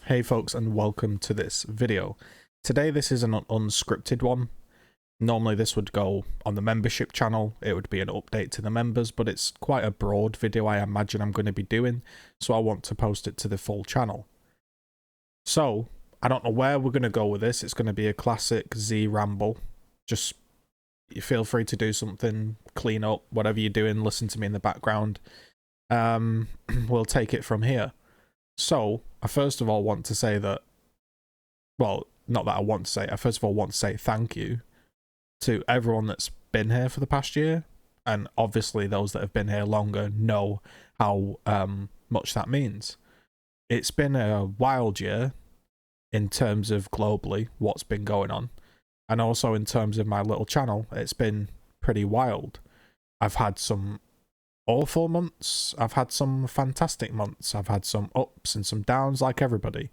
Hey folks, and welcome to this video. Today this is an unscripted one. Normally this would go on the membership channel, it would be an update to the members, but it's quite a broad video I imagine I'm going to be doing, so I want to post it to the full channel. So, I don't know where we're going to go with this. It's going to be a classic Z ramble. Just feel free to do something, clean up, whatever you're doing, listen to me in the background. We'll take it from here. So, I first of all want to say that, well, not that I want to say, I first of all want to say thank you to everyone that's been here for the past year, and obviously those that have been here longer know how much that means. It's been a wild year in terms of globally what's been going on, and also in terms of my little channel, it's been pretty wild. I've had some awful months, I've had some fantastic months, I've had some ups and some downs like everybody,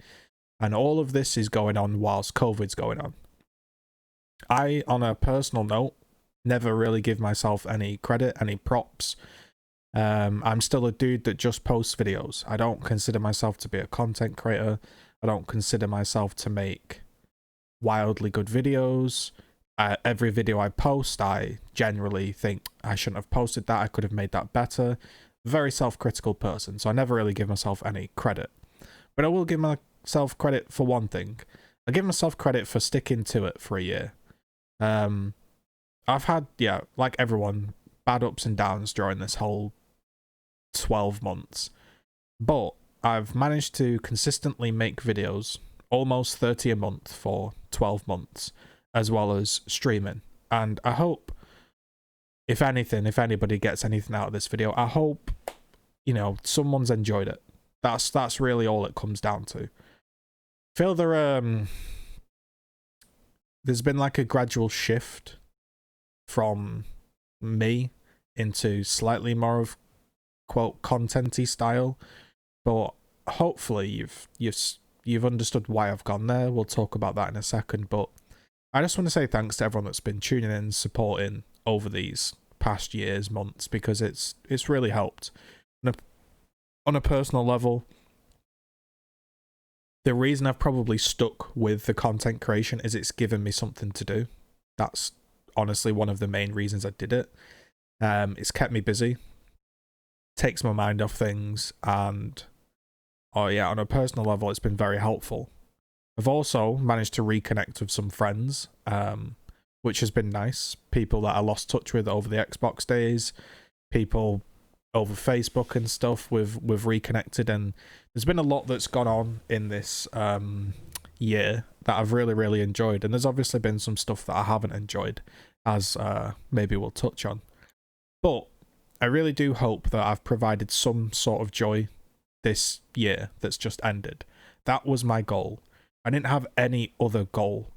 and all of this is going on whilst COVID's going on. I, on a personal note, never really give myself any credit, any props. I'm still a dude that just posts videos. I don't consider myself to be a content creator. I don't consider myself to make wildly good videos. Every video I post, I generally think I shouldn't have posted that, I could have made that better. Very self-critical person, so I never really give myself any credit. But I will give myself credit for one thing. I give myself credit for sticking to it for a year. I've had, yeah, like everyone, bad ups and downs during this whole 12 months. But I've managed to consistently make videos, almost 30 a month for 12 months. As well as streaming, and I hope, if anything, if anybody gets anything out of this video, I hope, you know, someone's enjoyed it. That's really all it comes down to. Feel there's been like a gradual shift from me into slightly more of quote contenty style, but hopefully you've understood why I've gone there. We'll talk about that in a second, but I just want to say thanks to everyone that's been tuning in and supporting over these past years, months, because it's really helped. On a personal level, the reason I've probably stuck with the content creation is it's given me something to do. That's honestly one of the main reasons I did it. It's kept me busy, takes my mind off things, and oh yeah, on a personal level, it's been very helpful. I've also managed to reconnect with some friends, which has been nice. People that I lost touch with over the Xbox days, people over Facebook and stuff, we've reconnected, and there's been a lot that's gone on in this year that I've really enjoyed, and there's obviously been some stuff that I haven't enjoyed, as maybe we'll touch on. But I really do hope that I've provided some sort of joy this year that's just ended. That was my goal. I didn't have any other goal.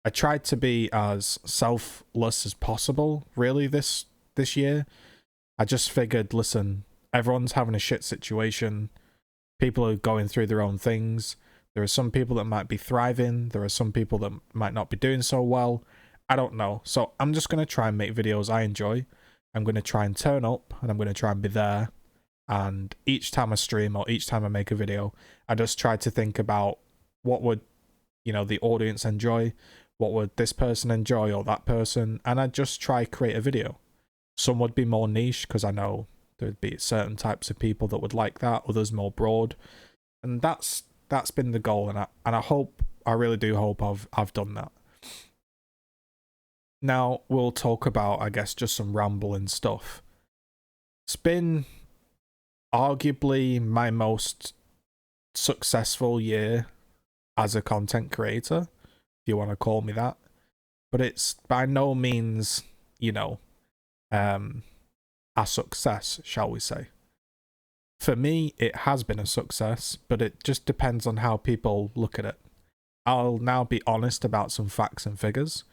I tried to be as selfless as possible, really, this year. I just figured, listen, everyone's having a shit situation. People are going through their own things. There are some people that might be thriving. There are some people that might not be doing so well. I don't know. So I'm just going to try and make videos I enjoy. I'm going to try and turn up, and I'm going to try and be there. And each time I stream or each time I make a video, I just try to think about what would, you know, the audience enjoy, what would this person enjoy or that person, and I'd just try create a video. Some would be more niche because I know there'd be certain types of people that would like that, others more broad, and that's been the goal, and I hope, I really do hope I've done that. Now we'll talk about, I guess, just some rambling stuff. It's been arguably my most successful year as a content creator, if you want to call me that, but it's by no means, you know, a success, shall we say. For me, it has been a success, but it just depends on how people look at it. I'll now be honest about some facts and figures,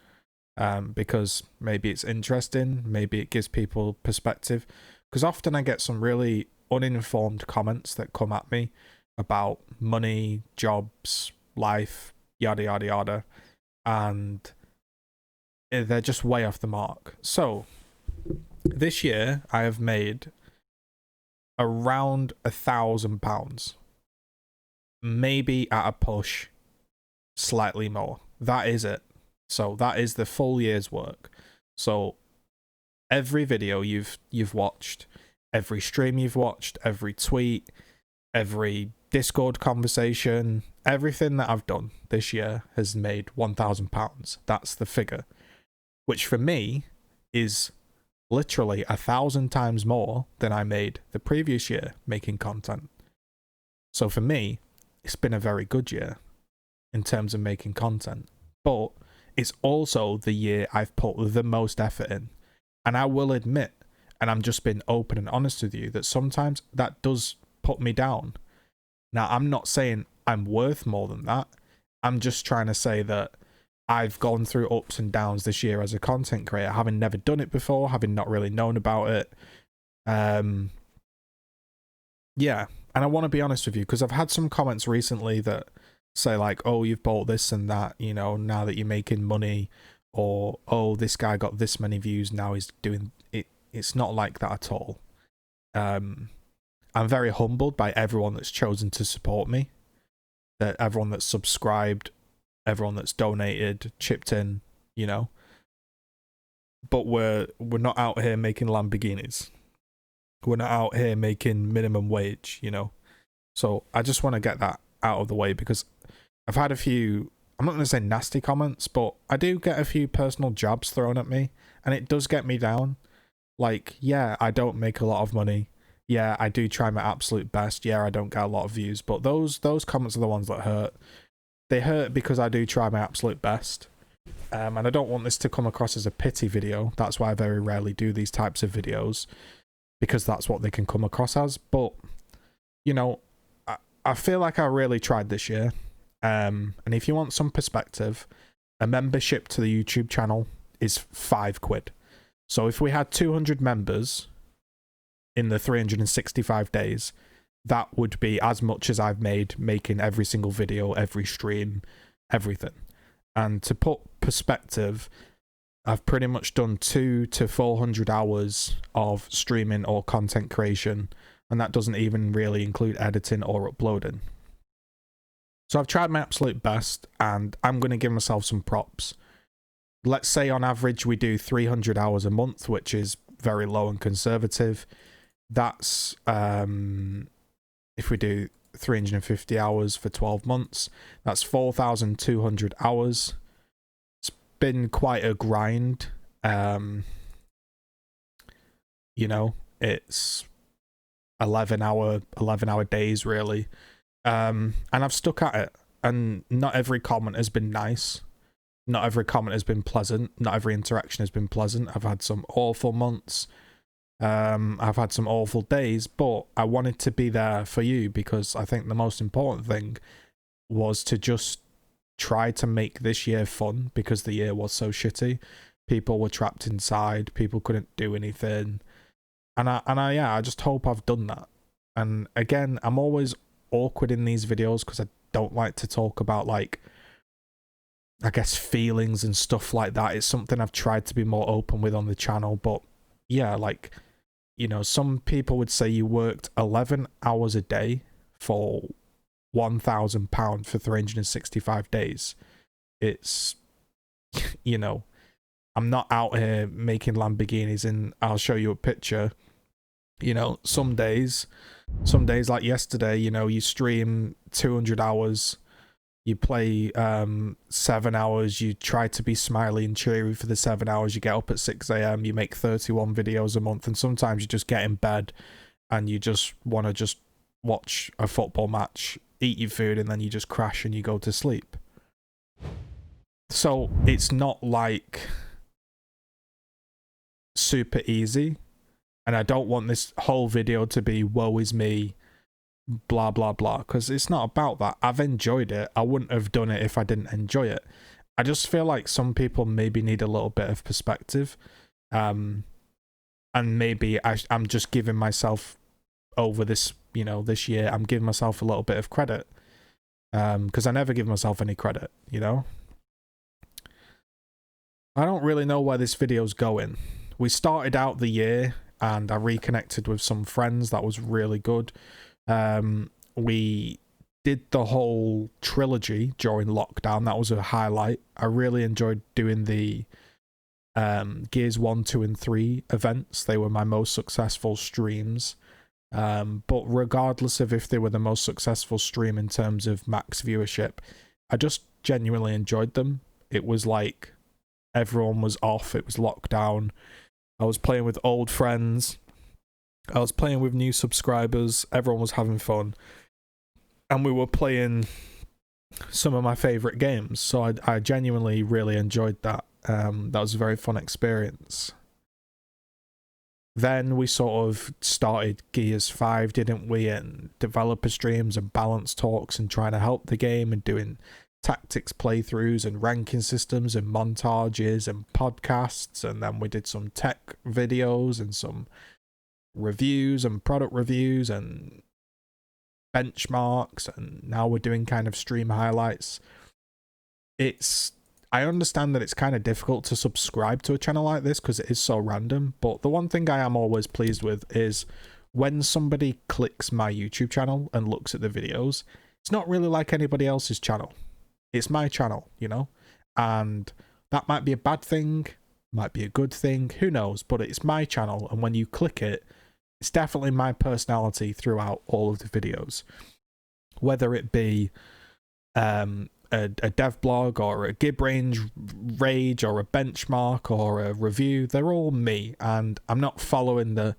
because maybe it's interesting, maybe it gives people perspective, because often I get some really uninformed comments that come at me about money, jobs, life, yada yada yada, and they're just way off the mark. So this year I have made around £1,000 maybe at a push, slightly more. That is it. So that is the full year's work. So every video you've watched, every stream you've watched, every tweet, every Discord conversation, everything that I've done this year has made £1,000. That's the figure, which for me is literally 1,000 times more than I made the previous year making content. So for me, it's been a very good year in terms of making content, but it's also the year I've put the most effort in. And I will admit, and I'm just being open and honest with you, that sometimes that does put me down. Now, I'm not saying I'm worth more than that. I'm just trying to say that I've gone through ups and downs this year as a content creator, having never done it before, having not really known about it. Yeah, and I want to be honest with you, because I've had some comments recently that say like, oh, you've bought this and that, you know, now that you're making money, or, oh, this guy got this many views, now he's doing it. It's not like that at all. I'm very humbled by everyone that's chosen to support me, that everyone that's subscribed, everyone that's donated, chipped in, you know. But we're not out here making Lamborghinis. We're not out here making minimum wage, you know. So I just want to get that out of the way, because I've had a few, I'm not going to say nasty comments, but I do get a few personal jabs thrown at me, and it does get me down. Like, yeah, I don't make a lot of money. Yeah, I do try my absolute best. Yeah, I don't get a lot of views, but those comments are the ones that hurt. They hurt because I do try my absolute best. And I don't want this to come across as a pity video. That's why I very rarely do these types of videos, because that's what they can come across as. But, you know, I feel like I really tried this year. And if you want some perspective, a membership to the YouTube channel is £5. So if we had 200 members in the 365 days, that would be as much as I've made making every single video, every stream, everything. And to put perspective, I've pretty much done 200 to 400 hours of streaming or content creation, and that doesn't even really include editing or uploading. So I've tried my absolute best, and I'm going to give myself some props. Let's say on average we do 300 hours a month, which is very low and conservative. That's, if we do 350 hours for 12 months, that's 4,200 hours. It's been quite a grind. You know, it's 11-hour days really. And I've stuck at it, and not every comment has been nice. Not every comment has been pleasant. Not every interaction has been pleasant. I've had some awful months. I've had some awful days, but I wanted to be there for you, because I think the most important thing was to just try to make this year fun, because the year was so shitty. People were trapped inside. People couldn't do anything. And I just hope I've done that. And again, I'm always awkward in these videos because I don't like to talk about, like, I guess, feelings and stuff like that. It's something I've tried to be more open with on the channel. But yeah, like, you know, some people would say you worked 11 hours a day for £1,000 for 365 days. It's, you know, I'm not out here making Lamborghinis, and I'll show you a picture. You know, some days like yesterday, you know, you stream 200 hours, you play 7 hours, you try to be smiley and cheery for the 7 hours, you get up at 6 a.m, you make 31 videos a month, and sometimes you just get in bed and you just want to just watch a football match, eat your food, and then you just crash and you go to sleep. So it's not like super easy, and I don't want this whole video to be woe is me, blah blah blah, because it's not about that. I've enjoyed it. I wouldn't have done it if I didn't enjoy it. I just feel like some people maybe need a little bit of perspective, and maybe I'm just giving myself, over this, you know, this year, I'm giving myself a little bit of credit, because I never give myself any credit, you know. I don't really know where this video's going. We started out the year and I reconnected with some friends. That was really good. We did the whole trilogy during lockdown. That was a highlight. I really enjoyed doing the Gears 1, 2, and 3 events. They were my most successful streams. But regardless of if they were the most successful stream in terms of max viewership, I just genuinely enjoyed them. It was like everyone was off, it was lockdown. I was playing with old friends, I was playing with new subscribers, everyone was having fun, and we were playing some of my favourite games, so I genuinely really enjoyed that. That was a very fun experience. Then we sort of started Gears 5, didn't we, and developer streams and balance talks and trying to help the game and doing tactics playthroughs and ranking systems and montages and podcasts. And then we did some tech videos and some reviews and product reviews and benchmarks, and now we're doing kind of stream highlights. I understand that it's kind of difficult to subscribe to a channel like this because it is so random, but the one thing I am always pleased with is when somebody clicks my YouTube channel and looks at the videos, it's not really like anybody else's channel. It's my channel, you know? And that might be a bad thing, might be a good thing, who knows, but it's my channel, and when you click it, it's definitely my personality throughout all of the videos. Whether it be a dev blog or a Gib range rage or a benchmark or a review, they're all me, and I'm not following the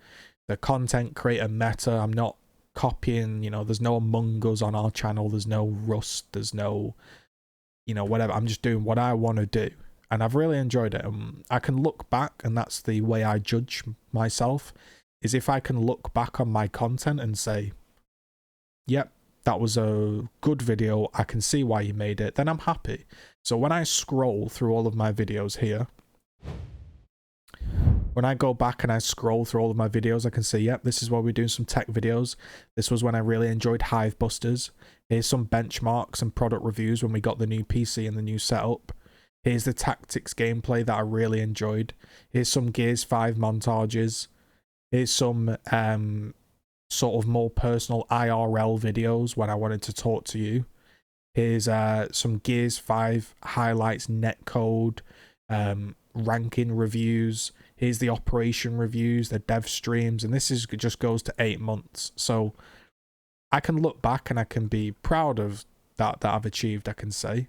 content creator meta. I'm not copying, you know, there's no Among Us on our channel, there's no Rust, there's no, you know, whatever. I'm just doing what I want to do, and I've really enjoyed it. I can look back, and that's the way I judge myself, is if I can look back on my content and say, yep, that was a good video, I can see why you made it, then I'm happy. So when I scroll through all of my videos here, when I go back and I scroll through all of my videos, I can see, yep, this is where we're doing some tech videos. This was when I really enjoyed Hive Busters. Here's some benchmarks and product reviews when we got the new PC and the new setup. Here's the tactics gameplay that I really enjoyed. Here's some Gears 5 montages. Here's some sort of more personal IRL videos when I wanted to talk to you. Here's some Gears 5 highlights, netcode, ranking reviews. Here's the operation reviews, the dev streams, and this is just goes to 8 months. So I can look back and I can be proud of that I've achieved, I can say.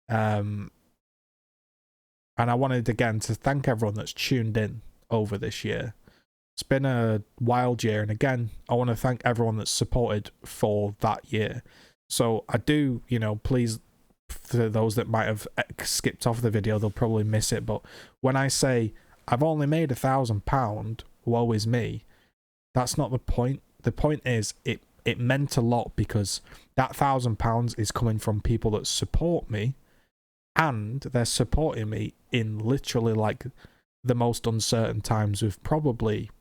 And I wanted again to thank everyone that's tuned in over this year. It's been a wild year, and again, I want to thank everyone that's supported for that year. So I do, you know, please, for those that might have skipped off the video, they'll probably miss it, but when I say I've only made £1,000, woe is me, that's not the point. The point is it meant a lot, because that £1,000 is coming from people that support me, and they're supporting me in literally like the most uncertain times we've probably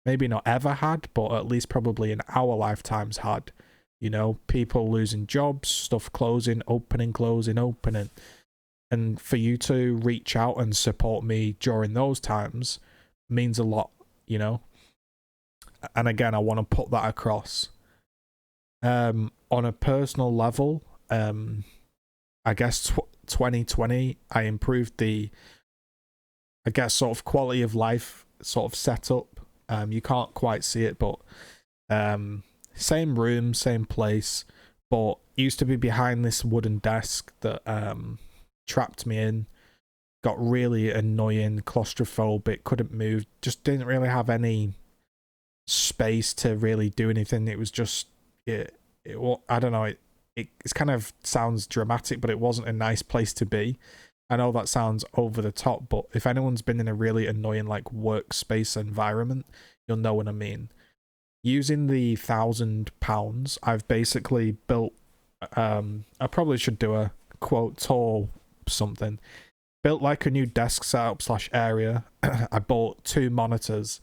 maybe not ever had, but at least probably in our lifetimes had. You know, people losing jobs, stuff closing, opening, closing, opening. And for you to reach out and support me during those times means a lot, you know. And again, I want to put that across. On a personal level, I guess 2020, I improved the, I guess, sort of quality of life sort of setup. You can't quite see it, but same room, same place, but used to be behind this wooden desk that trapped me in. Got really annoying, claustrophobic, couldn't move, just didn't really have any space to really do anything. It was just, I don't know, it kind of sounds dramatic, but it wasn't a nice place to be. I know that sounds over the top, but if anyone's been in a really annoying like workspace environment, you'll know what I mean. Using the £1,000, I've basically built, I probably should do a quote tour something, built like a new desk setup / area. I bought 2 monitors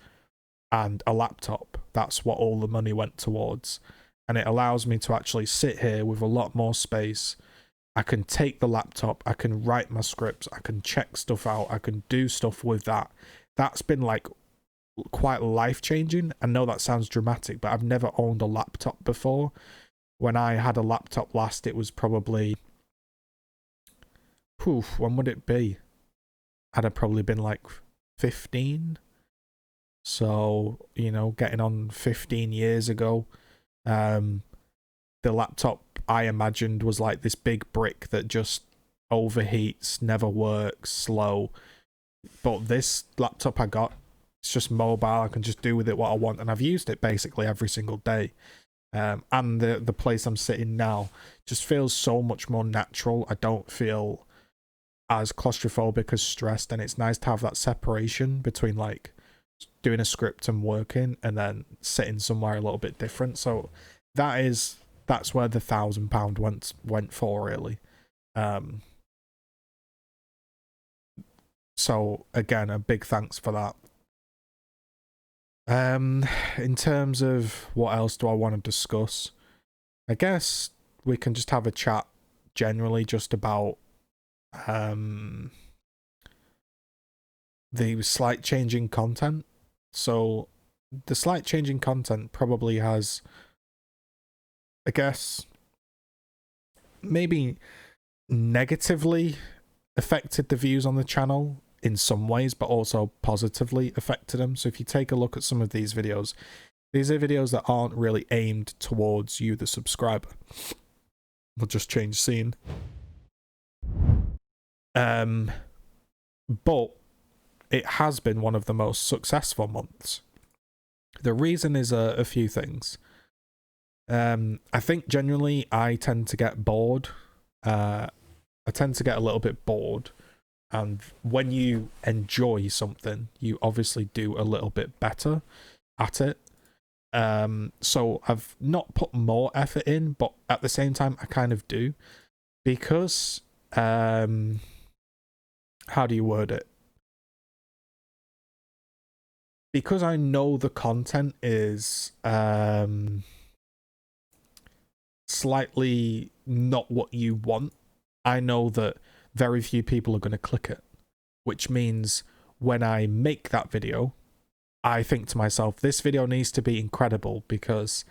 and a laptop. That's what all the money went towards. And it allows me to actually sit here with a lot more space. I can take the laptop, I can write my scripts, I can check stuff out, I can do stuff with that. That's been like quite life-changing. I know that sounds dramatic, but I've never owned a laptop before. when I had a laptop last, it was probably, when would it be? I'd have probably been like 15. So, you know, getting on 15 years ago. The laptop I imagined was like this big brick that just overheats, never works, slow. But this laptop I got, it's just mobile. I can just do with it what I want, and I've used it basically every single day. And the place I'm sitting now just feels so much more natural. I don't feel as claustrophobic as stressed, and it's nice to have that separation between like doing a script and working, and then sitting somewhere a little bit different. So that's where the £1,000 went for, really. So again, a big thanks for that. In terms of what else do I want to discuss, I guess we can just have a chat generally just about the slight change in content. So the slight change in content probably has, I guess, maybe negatively affected the views on the channel in some ways, but also positively affected them. So if you take a look at some of these are videos that aren't really aimed towards you, the subscriber. We'll just change scene. But it has been one of the most successful months. The reason is a few things. I think genuinely I tend to get bored. I tend to get a little bit bored. And when you enjoy something, you obviously do a little bit better at it. So I've not put more effort in, but at the same time, I kind of do. Because, how do you word it? Because I know the content is slightly not what you want, I know that very few people are going to click it, which means when I make that video, I think to myself, this video needs to be incredible, because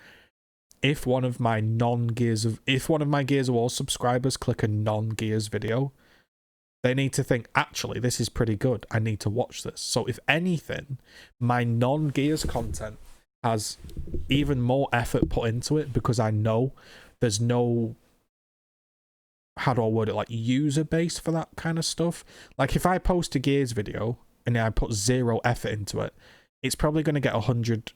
if one of my Gears of War subscribers click a non-Gears video, they need to think, actually, this is pretty good. I need to watch this. So if anything, my non-Gears content has even more effort put into it, because I know there's no, how do I word it, like user base for that kind of stuff. Like if I post a Gears video and I put zero effort into it, it's probably going to get 100+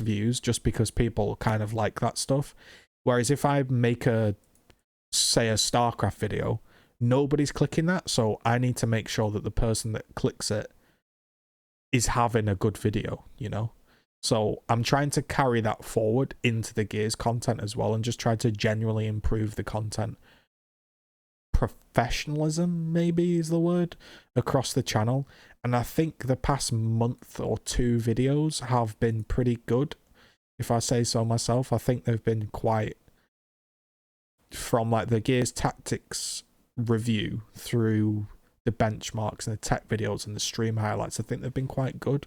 views just because people kind of like that stuff. Whereas if I make say a StarCraft video, nobody's clicking that, so I need to make sure that the person that clicks it is having a good video, you know? So I'm trying to carry that forward into the Gears content as well, and just try to genuinely improve the content professionalism, maybe is the word, across the channel. And I think the past month or two videos have been pretty good, if I say so myself. I think they've been quite, from like the Gears Tactics review through the benchmarks and the tech videos and the stream highlights, I think they've been quite good.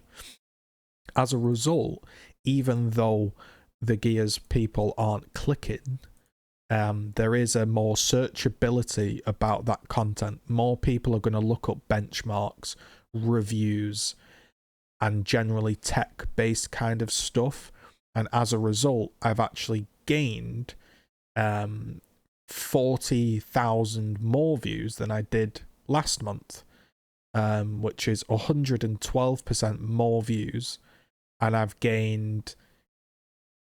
As a result, even though the Gears people aren't clicking, there is a more searchability about that content. More people are going to look up benchmarks, reviews, and generally tech-based kind of stuff. And as a result, I've actually gained 40,000 more views than I did last month, which is 112% more views, and I've gained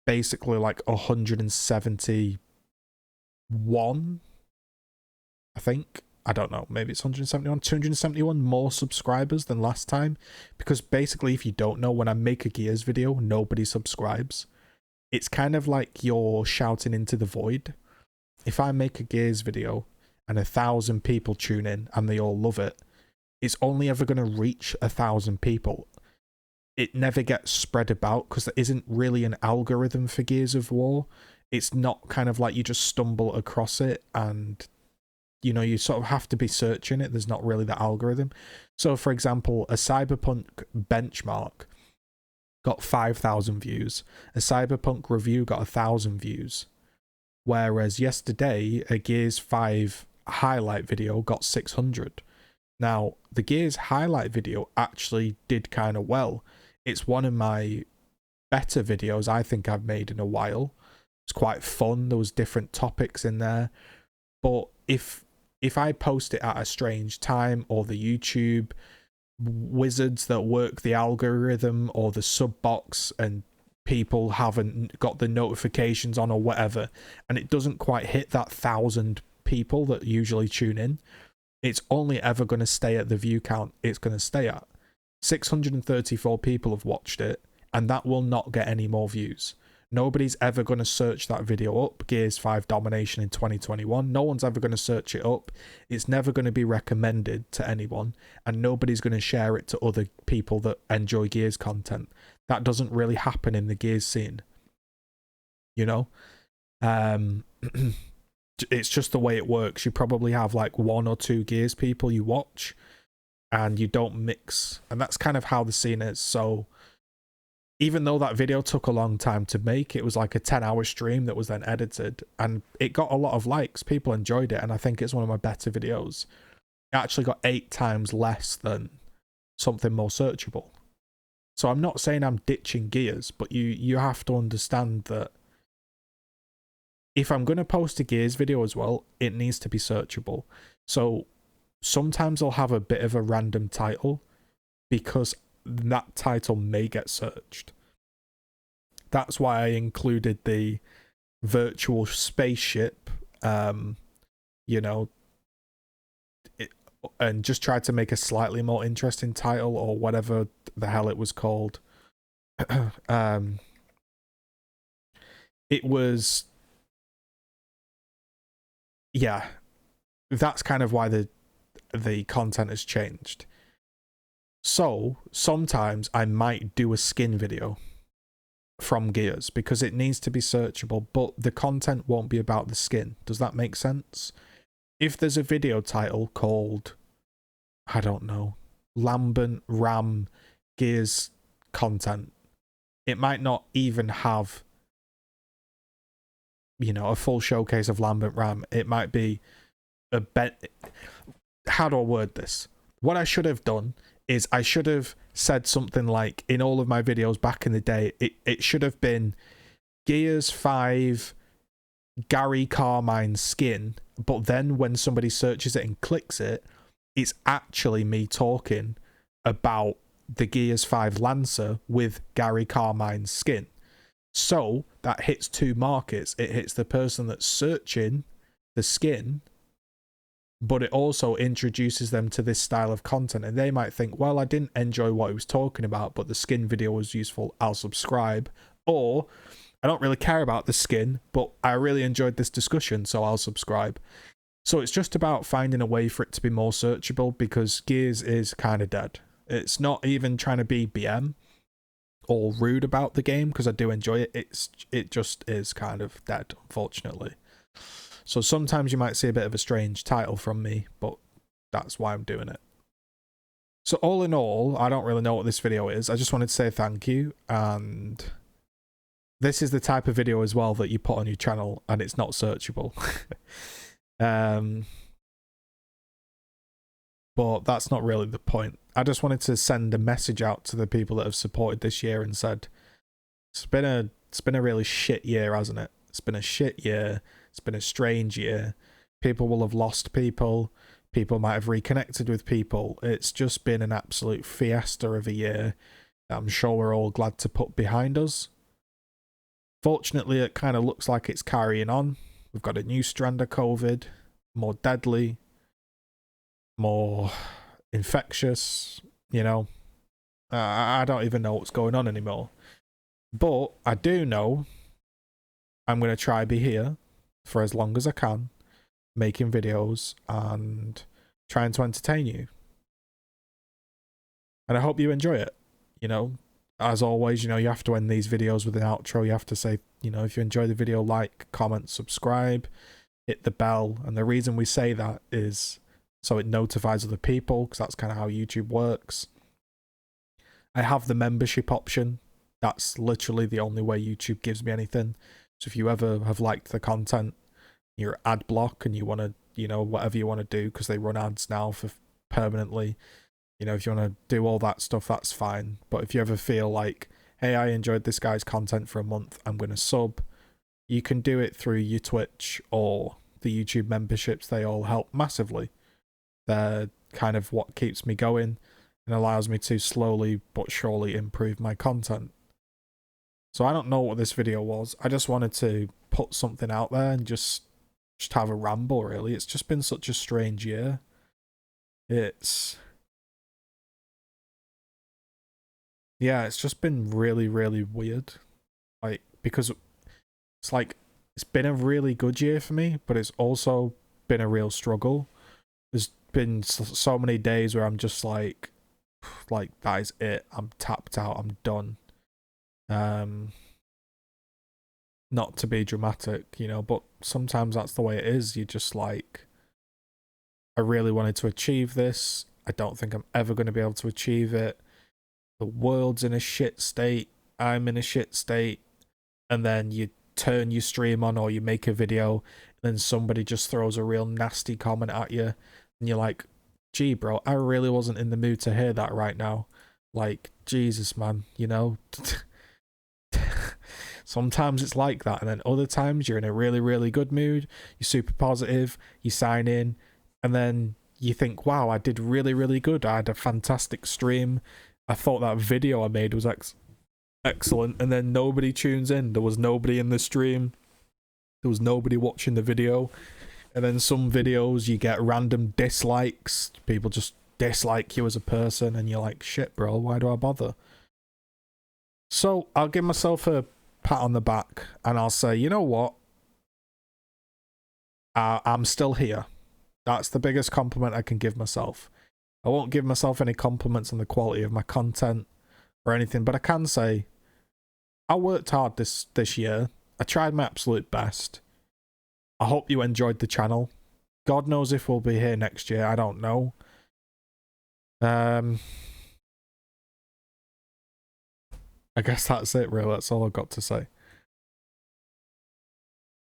basically like 171, I think. I don't know, maybe it's 171, 271 more subscribers than last time. Because basically, if you don't know, when I make a Gears video, nobody subscribes. It's kind of like you're shouting into the void. If I make a Gears video and 1,000 people tune in and they all love it, it's only ever going to reach 1,000 people. It never gets spread about because there isn't really an algorithm for Gears of War. It's not kind of like you just stumble across it and, you know, you sort of have to be searching it. There's not really the algorithm. So, for example, a Cyberpunk benchmark got 5,000 views. A Cyberpunk review got 1,000 views. whereas yesterday a Gears 5 highlight video got 600. Now, the Gears highlight video actually did kind of well. It's one of my better videos I think I've made in a while. It's quite fun. There was different topics in there. But if I post it at a strange time, or the YouTube wizards that work the algorithm or the sub box and people haven't got the notifications on or whatever, and it doesn't quite hit that 1,000 people that usually tune in, it's only ever going to stay at the view count it's going to stay at. 634 people have watched it, and that will not get any more views. Nobody's ever going to search that video up, Gears 5 Domination in 2021. No one's ever going to search it up. It's never going to be recommended to anyone, and nobody's going to share it to other people that enjoy Gears content. That doesn't really happen in the Gears scene. You know? It's just the way it works. You probably have like 1 or 2 Gears people you watch, and you don't mix. And that's kind of how the scene is. So even though that video took a long time to make, it was like a 10-hour stream that was then edited, and it got a lot of likes. People enjoyed it, and I think it's one of my better videos. It actually got 8 times less than something more searchable. So I'm not saying I'm ditching Gears, but you have to understand that if I'm going to post a Gears video as well, it needs to be searchable. So sometimes I'll have a bit of a random title because that title may get searched. That's why I included the virtual spaceship, you know, and just tried to make a slightly more interesting title, or whatever the hell it was called. It was, yeah, that's kind of why the content has changed. So sometimes I might do a skin video from Gears because it needs to be searchable, but the content won't be about the skin. Does that make sense? If there's a video title called, I don't know, Lambent Ram Gears content, it might not even have, you know, a full showcase of Lambent Ram. It might be a bet. How do I word this? What I should have done is I should have said something like, in all of my videos back in the day, it should have been Gears 5 Gary Carmine skin, but then when somebody searches it and clicks it, it's actually me talking about the Gears 5 Lancer with Gary Carmine's skin. So that hits 2 markets. It hits the person that's searching the skin, but it also introduces them to this style of content, and they might think, well, I didn't enjoy what he was talking about, but the skin video was useful, I'll subscribe. Or, I don't really care about the skin, but I really enjoyed this discussion, so I'll subscribe. So it's just about finding a way for it to be more searchable, because Gears is kind of dead. It's not even trying to be BM or rude about the game, because I do enjoy it. It just is kind of dead, unfortunately. So sometimes you might see a bit of a strange title from me, but that's why I'm doing it. So all in all, I don't really know what this video is. I just wanted to say thank you, and this is the type of video as well that you put on your channel and it's not searchable. But that's not really the point. I just wanted to send a message out to the people that have supported this year and said, it's been a really shit year, hasn't it? It's been a shit year. It's been a strange year. People will have lost people. People might have reconnected with people. It's just been an absolute fiesta of a year that I'm sure we're all glad to put behind us. Fortunately, it kind of looks like it's carrying on. We've got a new strand of COVID, more deadly, more infectious, you know. I don't even know what's going on anymore. But I do know I'm going to try be here for as long as I can, making videos and trying to entertain you. And I hope you enjoy it. You know, as always, you know, you have to end these videos with an outro. You have to say, you know, if you enjoy the video, like, comment, subscribe, hit the bell. And the reason we say that is so it notifies other people, because that's kind of how YouTube works. I have the membership option. That's literally the only way YouTube gives me anything. So if you ever have liked the content, you're ad block and you want to, you know, whatever you want to do, because they run ads now for permanently, you know, if you want to do all that stuff, that's fine. But if you ever feel like, hey, I enjoyed this guy's content for a month, I'm going to sub, you can do it through your Twitch or the YouTube memberships. They all help massively. They're kind of what keeps me going and allows me to slowly but surely improve my content. So I don't know what this video was. I just wanted to put something out there and just have a ramble, really. It's just been such a strange year. Yeah, it's just been really, really weird. Like, because it's like, it's been a really good year for me, but it's also been a real struggle. There's been so many days where I'm just like that is it. I'm tapped out. I'm done. Not to be dramatic, you know, but sometimes that's the way it is. You just like, I really wanted to achieve this. I don't think I'm ever going to be able to achieve it. The world's in a shit state. I'm in a shit state. And then you turn your stream on or you make a video, and then somebody just throws a real nasty comment at you. And you're like, gee, bro, I really wasn't in the mood to hear that right now. Like, Jesus, man, you know? Sometimes it's like that, and then other times you're in a really, really good mood, you're super positive, you sign in, and then you think, wow, I did really, really good. I had a fantastic stream. I thought that video I made was excellent, and then nobody tunes in. There was nobody in the stream. There was nobody watching the video. And then some videos you get random dislikes. People just dislike you as a person, and you're like, shit, bro, why do I bother? So I'll give myself a pat on the back and I'll say, you know what? I'm still here. That's the biggest compliment I can give myself. I won't give myself any compliments on the quality of my content or anything, but I can say I worked hard this year. I tried my absolute best. I hope you enjoyed the channel. God knows if we'll be here next year. I don't know. I guess that's it, really. That's all I've got to say.